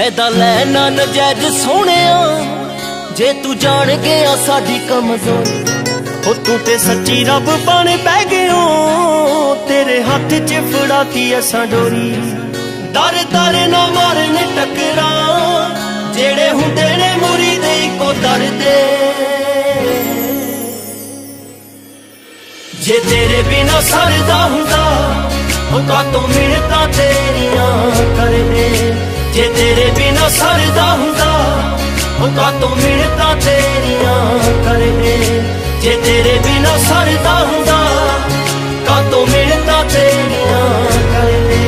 फायदा लेना नजायज सोहणिया, जे तू जान गया साडी कमजोरी। हो तू ते सच्ची रब बन पै गयो, तेरे हाथ च फड़ाती असां डोरी। दर दर ना मारन टकरा, जेड़े हुंदे ने मुरीद इको दर दे। जे तेरे बिना सरदा हुंदा, हो कातों मिन्नतां तेरियां करदे। जे तेरे बिना सरदा हुंदा, हो कातों मिन्नतां तेरियां करदे। जे तेरे बिना सरदा हुंदा, कातों मिन्नतां तेरियां करदे।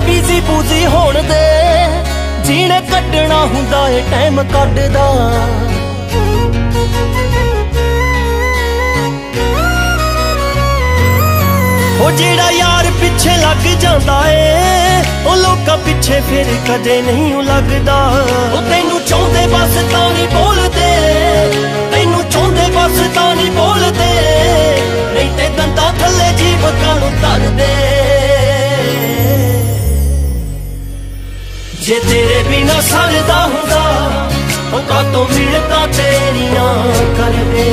बिजी बूजी होण दे, जीने कड्डना हुंदा ए टाइम कड्डदा। ओ जेड़ा यार पिछे लग जांदा ए, ओ लोकां पिछे फिर कदे नहीं लगदा। ओ तैनू चाहुंदे बस तां नहीं बोलदे, तैनू चाहुंदे बस तां नहीं बोलदे, नहीं ते दंदा थल्ले जीभ कानू तरदे। जे तेरे बिना सरदा हुंदा, हो कातों मिन्नतां तेरियां करदे।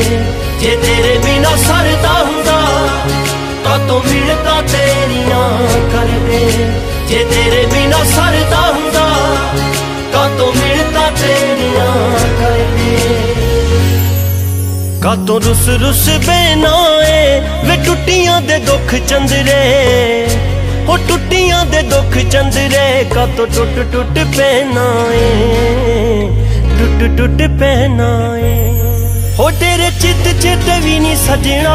जे तेरे बिना सरदा हुंदा, कातों मिन्नतां तेरियां करदे। जे तेरे बिना सरदा हुंदा, कातों मिन्नतां तेरियां करदे। कातों रुस रुस बेनाए वे टुट्टियां दे दुख चंदरे। हो टुट्टियां दे दुख चंदरे, कातों टुट टुट पैना ए, टुट टुट पैना ए। हो तेरे चित चित भी नहीं सजना,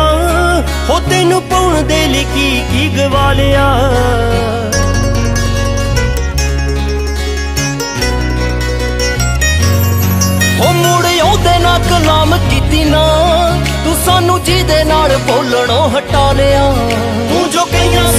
हो तेनू पाउण दे लई की गवा लिया। हो मुड़ ओहदे नाल कलाम कीती ना, तू सानू जिहदे नाल बोलणों हटा लिया। तू जो कहियां